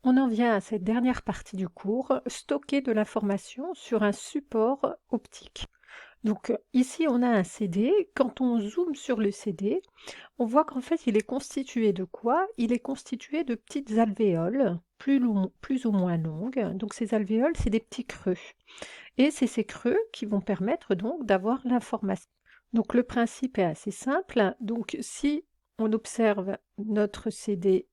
On en vient à cette dernière partie du cours, stocker de l'information sur un support optique. Donc ici on a un CD, quand on zoome sur le CD, on voit qu'en fait il est constitué de quoi? Il est constitué de petites alvéoles, plus ou moins longues. Donc ces alvéoles, c'est des petits creux. Et c'est ces creux qui vont permettre donc d'avoir l'information. Donc le principe est assez simple. Donc si on observe notre CD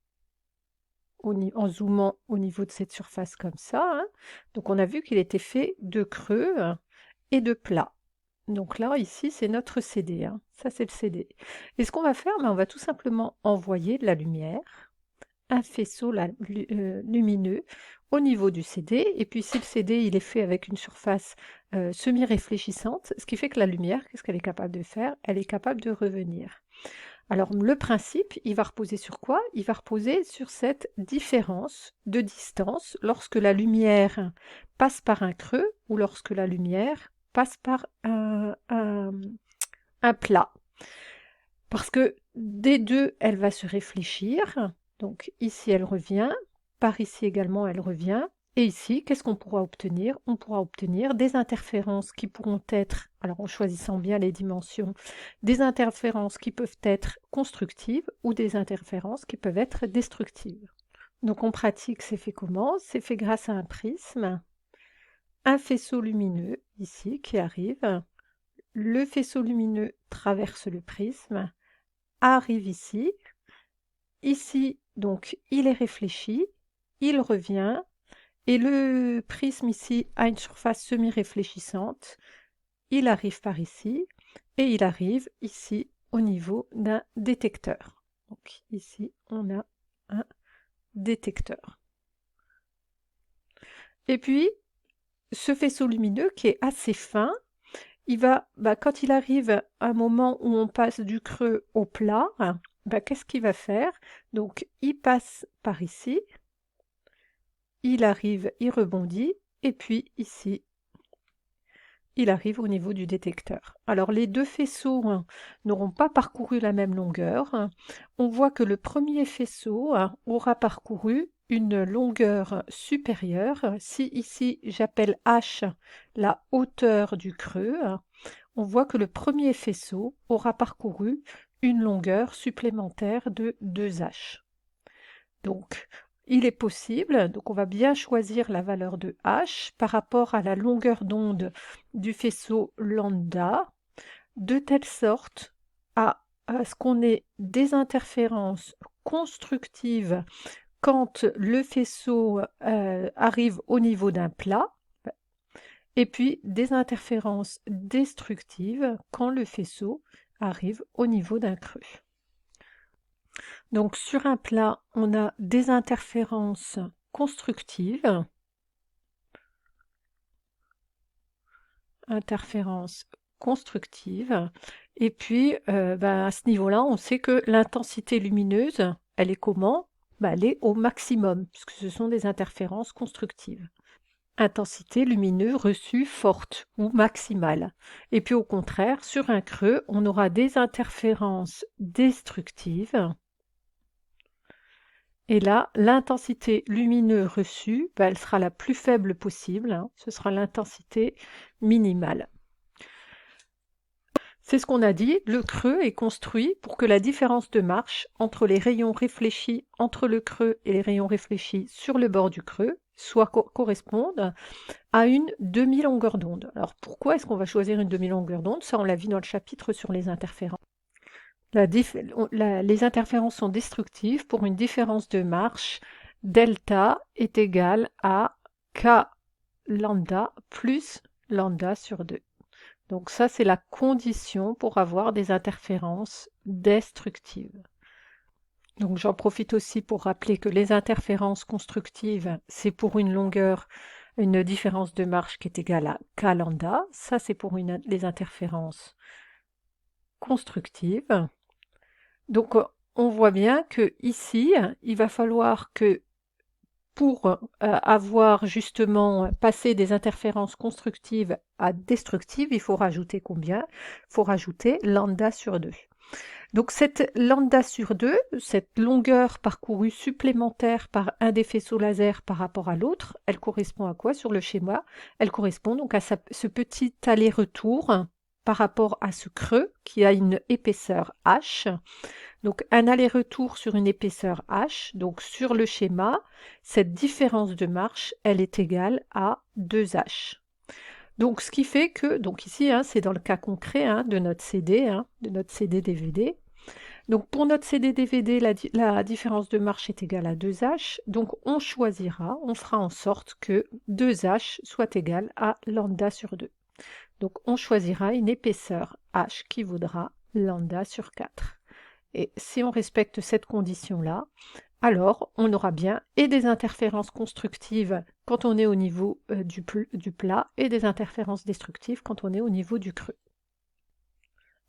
en zoomant au niveau de cette surface comme ça, hein, donc on a vu qu'il était fait de creux et de plats. Donc là, ici, c'est notre CD, hein. Ça, c'est le CD. Et ce qu'on va faire, on va tout simplement envoyer de la lumière, un faisceau lumineux au niveau du CD. Et puis si le CD il est fait avec une surface semi-réfléchissante, ce qui fait que la lumière, qu'est-ce qu'elle est capable de faire? Elle est capable de revenir. Alors le principe, il va reposer sur quoi? Il va reposer sur cette différence de distance lorsque la lumière passe par un creux ou lorsque la lumière passe par un plat. Parce que des deux, elle va se réfléchir. Donc ici, elle revient. Par ici également, elle revient. Et ici, qu'est-ce qu'on pourra obtenir? On pourra obtenir des interférences qui pourront être, alors en choisissant bien les dimensions, des interférences qui peuvent être constructives ou des interférences qui peuvent être destructives. Donc en pratique, c'est fait comment? C'est fait grâce à un prisme, un faisceau lumineux ici qui arrive. Le faisceau lumineux traverse le prisme, arrive ici. Ici, donc, il est réfléchi, il revient, et le prisme ici a une surface semi-réfléchissante. Il arrive par ici, et il arrive ici au niveau d'un détecteur. Donc ici, on a un détecteur. Et puis, ce faisceau lumineux qui est assez fin, il va, quand il arrive à un moment où on passe du creux au plat, qu'est-ce qu'il va faire? Donc, il passe par ici, il arrive, il rebondit, et puis ici, il arrive au niveau du détecteur. Alors, les deux faisceaux n'auront pas parcouru la même longueur. On voit que le premier faisceau aura parcouru une longueur supérieure. Si ici, j'appelle H la hauteur du creux, on voit que le premier faisceau aura parcouru une longueur supplémentaire de 2h. Donc, il est possible, donc on va bien choisir la valeur de h par rapport à la longueur d'onde du faisceau lambda, de telle sorte à ce qu'on ait des interférences constructives quand le faisceau arrive au niveau d'un plat, et puis des interférences destructives quand le faisceau arrive au niveau d'un creux. Donc sur un plat, on a des interférences constructives, et puis à ce niveau-là, on sait que l'intensité lumineuse, elle est comment? Elle est au maximum, puisque ce sont des interférences constructives. Intensité lumineuse reçue forte ou maximale. Et puis au contraire, sur un creux, on aura des interférences destructives. Et là, l'intensité lumineuse reçue, elle sera la plus faible possible, hein, ce sera l'intensité minimale. C'est ce qu'on a dit, le creux est construit pour que la différence de marche entre les rayons réfléchis entre le creux et les rayons réfléchis sur le bord du creux corresponde à une demi-longueur d'onde. Alors pourquoi est-ce qu'on va choisir une demi-longueur d'onde? Ça, on l'a vu dans le chapitre sur les interférences. Les interférences sont destructives pour une différence de marche delta est égale à k lambda plus lambda sur 2. Donc ça, c'est la condition pour avoir des interférences destructives. Donc j'en profite aussi pour rappeler que les interférences constructives, c'est pour une longueur, une différence de marche qui est égale à k lambda. Ça, c'est pour les interférences constructives. Donc on voit bien que ici, il va falloir que pour avoir justement passé des interférences constructives à destructives, il faut rajouter combien? Il faut rajouter lambda sur 2. Donc cette lambda sur 2, cette longueur parcourue supplémentaire par un des faisceaux laser par rapport à l'autre, elle correspond à quoi sur le schéma? Elle correspond donc à ce petit aller-retour par rapport à ce creux qui a une épaisseur h. Donc un aller-retour sur une épaisseur h, donc sur le schéma, cette différence de marche, elle est égale à 2h. Donc ce qui fait que, donc ici, c'est dans le cas concret de notre CD, de notre CD-DVD. Donc pour notre CD-DVD, la différence de marche est égale à 2h, donc on choisira, on fera en sorte que 2h soit égal à lambda sur 2. Donc on choisira une épaisseur h qui vaudra lambda sur 4. Et si on respecte cette condition-là, alors on aura bien et des interférences constructives quand on est au niveau du plat et des interférences destructives quand on est au niveau du creux.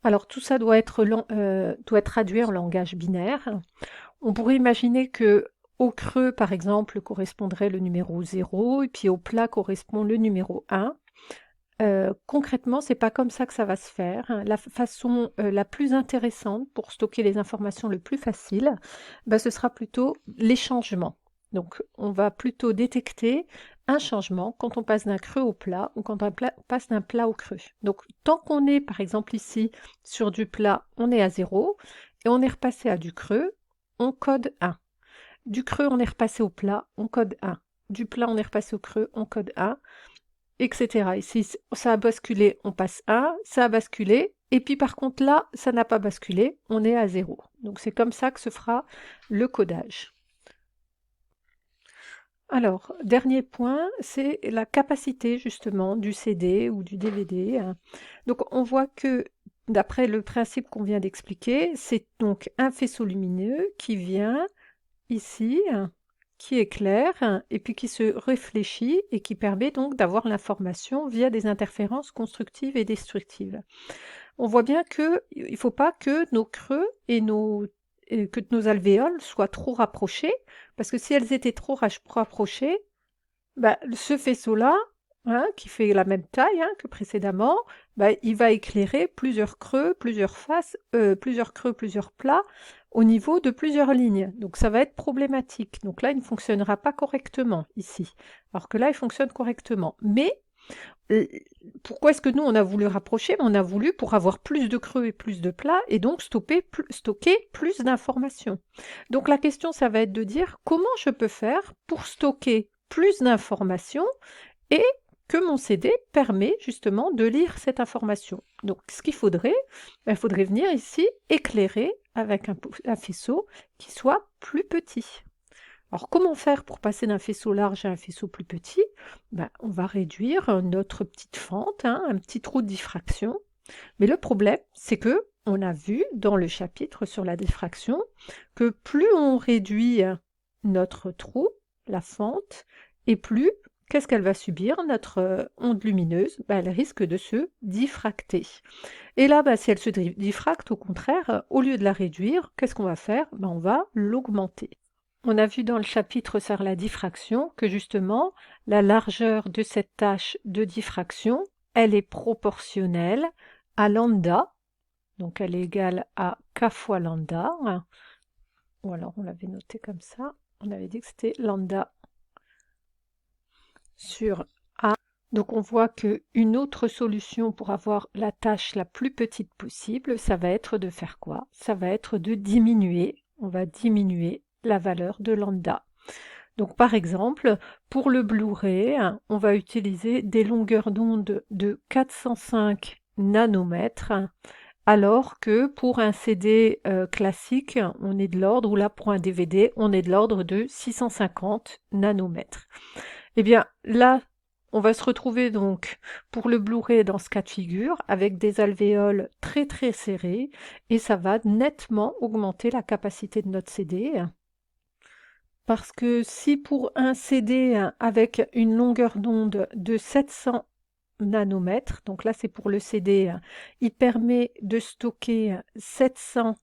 Alors tout ça doit être traduit en langage binaire. On pourrait imaginer que au creux, par exemple, correspondrait le numéro 0, et puis au plat correspond le numéro 1. Concrètement, c'est pas comme ça que ça va se faire. La façon la plus intéressante pour stocker les informations le plus facile, ce sera plutôt les changements. Donc on va plutôt détecter un changement quand on passe d'un creux au plat ou quand on passe d'un plat au creux. Donc tant qu'on est par exemple ici sur du plat, on est à 0 et on est repassé à du creux, on code 1. Du creux, on est repassé au plat, on code 1. Du plat, on est repassé au creux, on code 1. Etc. Et si ça a basculé, on passe 1, ça a basculé, et puis par contre là, ça n'a pas basculé, on est à 0. Donc c'est comme ça que se fera le codage. Alors, dernier point, c'est la capacité justement du CD ou du DVD. Donc on voit que d'après le principe qu'on vient d'expliquer, c'est donc un faisceau lumineux qui vient ici, qui éclaire et puis qui se réfléchit et qui permet donc d'avoir l'information via des interférences constructives et destructives. On voit bien qu'il ne faut pas que nos creux et que nos alvéoles soient trop rapprochés, parce que si elles étaient trop rapprochées, ce faisceau-là, qui fait la même taille que précédemment, il va éclairer plusieurs creux, plusieurs faces, plusieurs creux, plusieurs plats, au niveau de plusieurs lignes. Donc ça va être problématique. Donc là, il ne fonctionnera pas correctement ici. Alors que là, il fonctionne correctement. Mais pourquoi est-ce que nous, on a voulu rapprocher? On a voulu pour avoir plus de creux et plus de plats, et donc stocker plus d'informations. Donc la question, ça va être de dire comment je peux faire pour stocker plus d'informations et que mon CD permet justement de lire cette information. Donc ce qu'il faudrait, il faudrait venir ici éclairer avec un faisceau qui soit plus petit. Alors comment faire pour passer d'un faisceau large à un faisceau plus petit? On va réduire notre petite fente, un petit trou de diffraction. Mais le problème, c'est que on a vu dans le chapitre sur la diffraction que plus on réduit notre trou, la fente, et plus, qu'est-ce qu'elle va subir? Notre onde lumineuse, elle risque de se diffracter. Et là, si elle se diffracte, au contraire, au lieu de la réduire, qu'est-ce qu'on va faire? On va l'augmenter. On a vu dans le chapitre sur la diffraction que justement, la largeur de cette tache de diffraction, elle est proportionnelle à lambda, donc elle est égale à k fois lambda, ou alors on l'avait noté comme ça, on avait dit que c'était lambda sur A. Donc on voit qu'une autre solution pour avoir la tâche la plus petite possible, ça va être de faire quoi? Ça va être de diminuer, on va diminuer la valeur de lambda. Donc par exemple, pour le Blu-ray, on va utiliser des longueurs d'onde de 405 nanomètres, alors que pour un CD classique, on est de l'ordre, ou là pour un DVD, on est de l'ordre de 650 nanomètres. Eh bien là, on va se retrouver donc pour le Blu-ray dans ce cas de figure avec des alvéoles très très serrées et ça va nettement augmenter la capacité de notre CD. Parce que si pour un CD avec une longueur d'onde de 700 nanomètres, donc là c'est pour le CD, il permet de stocker 700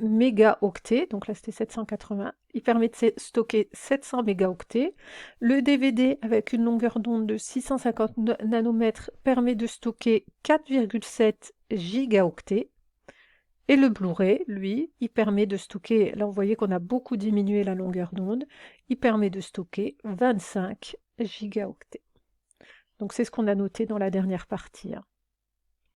mégaoctets, donc là c'était 780, il permet de stocker 700 mégaoctets. Le DVD avec une longueur d'onde de 650 nanomètres permet de stocker 4,7 gigaoctets. Et le Blu-ray, lui, il permet de stocker, là vous voyez qu'on a beaucoup diminué la longueur d'onde, il permet de stocker 25 gigaoctets. Donc c'est ce qu'on a noté dans la dernière partie, hein.